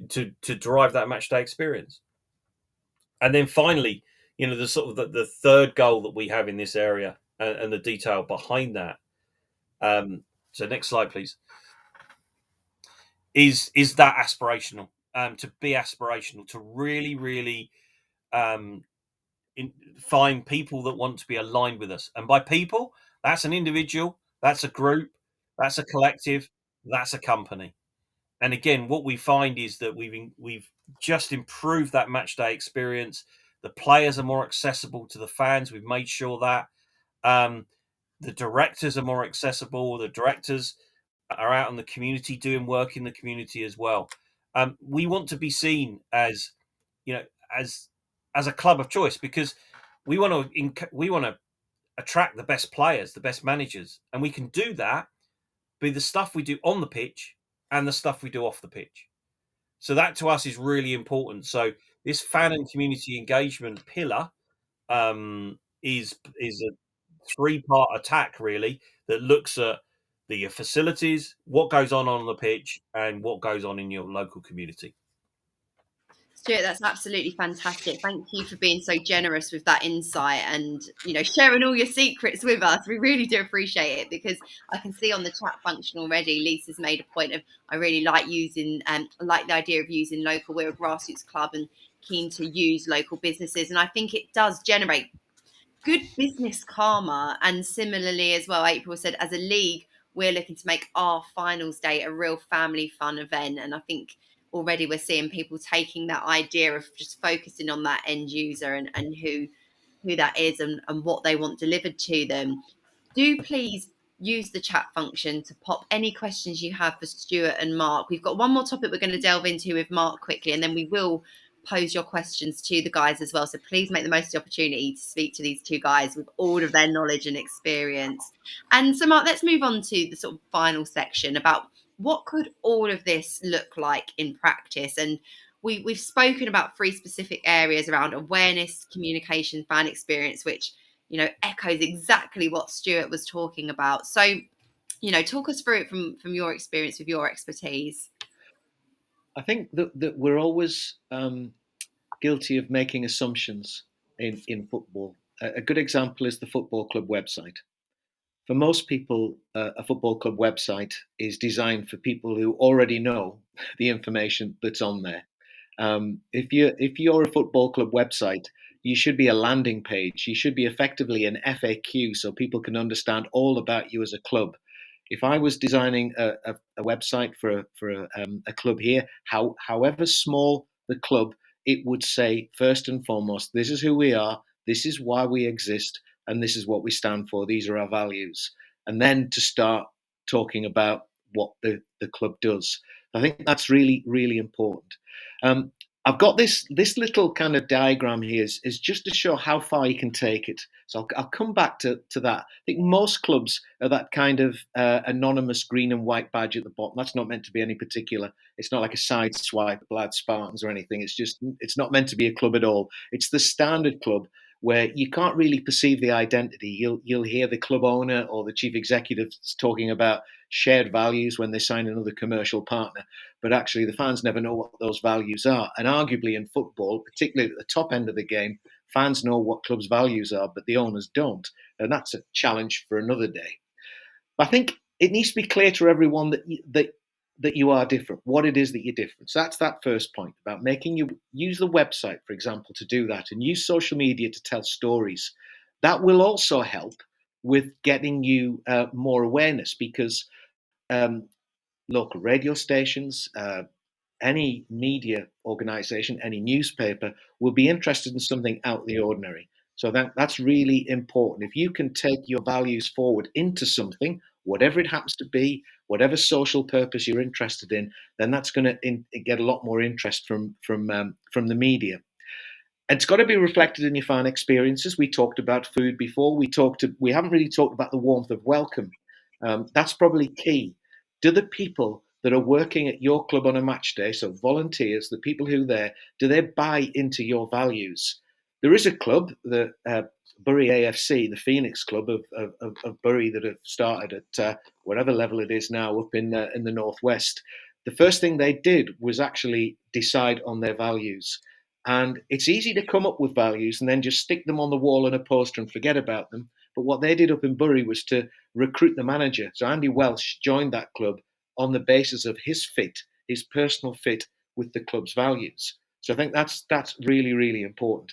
drive that match day experience. And then finally, the sort of the third goal that we have in this area and the detail behind that. So next slide, please. Is that aspirational? To be aspirational, to really, really find people that want to be aligned with us. And by people, that's an individual, that's a group, that's a collective, that's a company. And again, what we find is that we've just improved that match day experience. The players are more accessible to the fans. We've made sure that the directors are more accessible. The directors are out in the community doing work in the community as well. We want to be seen as, as a club of choice because we want to attract the best players, the best managers, and we can do that by the stuff we do on the pitch and the stuff we do off the pitch. So that to us is really important. So this fan and community engagement pillar is a three-part attack really that looks at the facilities, what goes on the pitch, and what goes on in your local community. Stuart, that's absolutely fantastic. Thank you for being so generous with that insight and, sharing all your secrets with us. We really do appreciate it because I can see on the chat function already, Lisa's made a point of, I really like using, like the idea of using local. We're a grassroots club and keen to use local businesses. And I think it does generate good business karma. And similarly as well, April said, as a league, we're looking to make our finals day a real family fun event. And I think already we're seeing people taking that idea of just focusing on that end user and who that is and what they want delivered to them. Do please use the chat function to pop any questions you have for Stuart and Mark. We've got one more topic we're going to delve into with Mark quickly, and then we will pose your questions to the guys as well. So please make the most of the opportunity to speak to these two guys with all of their knowledge and experience. And so, Mark, let's move on to the sort of final section about what could all of this look like in practice. And we've spoken about 3 specific areas around awareness, communication, fan experience, which, echoes exactly what Stuart was talking about. So, talk us through it from your experience with your expertise. I think that we're always guilty of making assumptions in football. A good example is the football club website. For most people, a football club website is designed for people who already know the information that's on there. If you're a football club website, you should be a landing page. You should be effectively an FAQ so people can understand all about you as a club. If I was designing a website for a club here, however small the club, it would say first and foremost, this is who we are, this is why we exist, and this is what we stand for. These are our values. And then to start talking about what the club does. I think that's really, really important. I've got this little kind of diagram here is just to show how far you can take it. So I'll come back to that. I think most clubs are that kind of anonymous green and white badge at the bottom. That's not meant to be any particular. It's not like a side swipe, Lad Spartans or anything. It's not meant to be a club at all. It's the standard club where you can't really perceive the identity. You'll hear the club owner or the chief executive talking about shared values when they sign another commercial partner, but actually the fans never know what those values are. And arguably in football, particularly at the top end of the game, fans know what clubs' values are, but the owners don't. And that's a challenge for another day. But I think it needs to be clear to everyone that you are different, what it is that you're different. So that's that first point about making you use the website, for example, to do that and use social media to tell stories. That will also help with getting you more awareness because local radio stations, any media organization, any newspaper will be interested in something out of the ordinary. So that's really important. If you can take your values forward into something, whatever it happens to be, whatever social purpose you're interested in, then that's going to get a lot more interest from the media. it's got to be reflected in your fan experiences. We talked about food before. We haven't really talked about the warmth of welcome. That's probably key. Do the people that are working at your club on a match day, so volunteers, the people who are there, do they buy into your values? There is a club, the Bury AFC, the Phoenix Club of Bury, that have started at whatever level it is now up in the northwest. The first thing they did was actually decide on their values. And it's easy to come up with values and then just stick them on the wall in a poster and forget about them. But what they did up in Bury was to recruit the manager. So Andy Welsh joined that club on the basis of his fit, his personal fit with the club's values. So I think that's really, really important.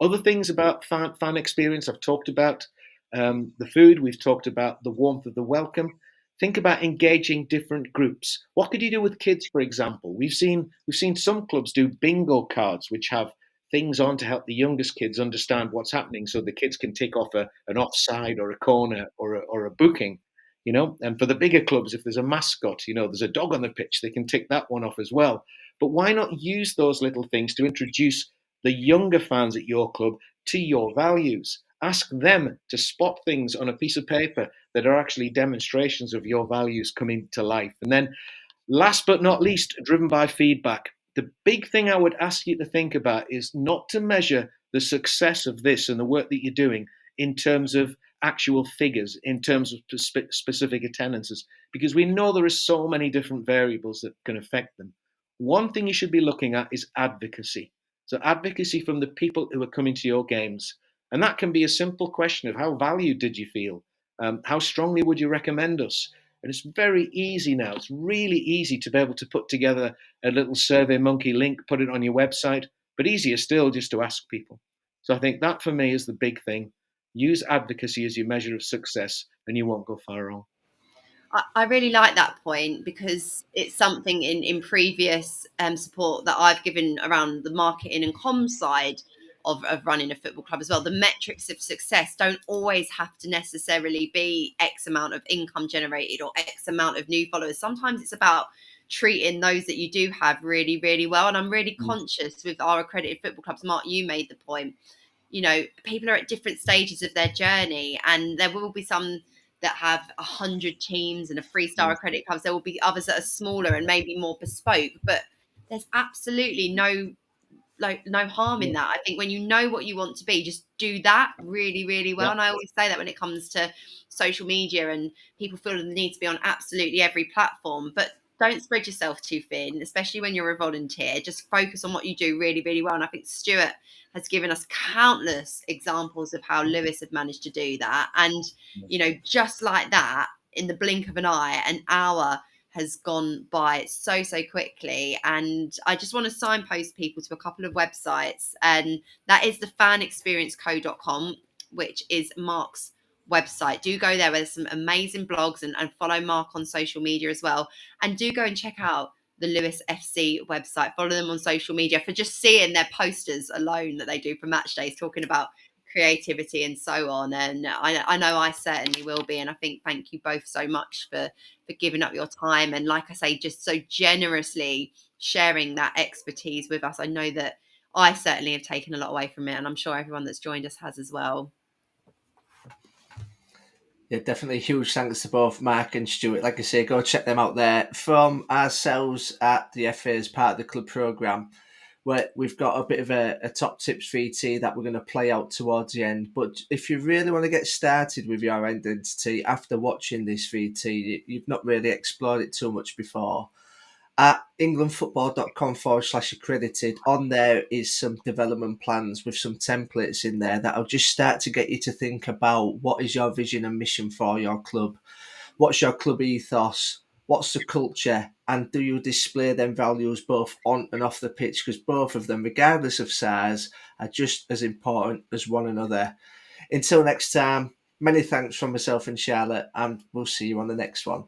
Other things about fan experience, I've talked about the food, we've talked about the warmth of the welcome. Think about engaging different groups. What could you do with kids, for example? We've seen some clubs do bingo cards, which have things on to help the youngest kids understand what's happening, so the kids can tick off an offside or a corner or a booking. And for the bigger clubs, if there's a mascot, there's a dog on the pitch, they can tick that one off as well. But why not use those little things to introduce the younger fans at your club to your values? Ask them to spot things on a piece of paper that are actually demonstrations of your values coming to life. And then, last but not least, driven by feedback. The big thing I would ask you to think about is not to measure the success of this and the work that you're doing in terms of actual figures, in terms of specific attendances, because we know there are so many different variables that can affect them. One thing you should be looking at is advocacy. So advocacy from the people who are coming to your games. And that can be a simple question of how valued did you feel? How strongly would you recommend us? And it's very easy now. It's really easy to be able to put together a little SurveyMonkey link, put it on your website, but easier still just to ask people. So I think that for me is the big thing. Use advocacy as your measure of success and you won't go far wrong. I really like that point, because it's something in previous support that I've given around the marketing and comms side of running a football club as well. The metrics of success don't always have to necessarily be X amount of income generated or X amount of new followers. Sometimes it's about treating those that you do have really, really well. And I'm really conscious with our accredited football clubs. Mark, you made the point. People are at different stages of their journey, and there will be some that have 100 teams and a 3-star accredited clubs. There will be others that are smaller and maybe more bespoke, but there's absolutely no harm in that. I think when you know what you want to be, just do that really, really well. And I always say that when it comes to social media, and people feel the need to be on absolutely every platform, but don't spread yourself too thin, especially when you're a volunteer. Just focus on what you do really, really well. And I think Stuart has given us countless examples of how Lewes had managed to do that. And, just like that, in the blink of an eye, an hour has gone by so quickly. And I just want to signpost people to a couple of websites, and that is the fanexperienceco.com, which is Mark's website. Do go there, there's some amazing blogs, and follow Mark on social media as well. And do go and check out the Lewes FC website. Follow them on social media for just seeing their posters alone that they do for match days, talking about creativity and so on. And I know I certainly will be. And I think thank you both so much for giving up your time, and like I say, just so generously sharing that expertise with us. I know that I certainly have taken a lot away from it, and I'm sure everyone that's joined us has as well. Yeah, definitely huge thanks to both Mark and Stuart. Like I say, go check them out there. From ourselves at the FA as part of the club programme, where we've got a bit of a top tips VT that we're going to play out towards the end. But if you really want to get started with your identity after watching this VT, you've not really explored it too much before, at englandfootball.com/accredited, on there is some development plans with some templates in there that'll just start to get you to think about what is your vision and mission for your club, what's your club ethos, what's the culture, and do you display them values both on and off the pitch, because both of them, regardless of size, are just as important as one another. Until next time, many thanks from myself and Charlotte, and we'll see you on the next one.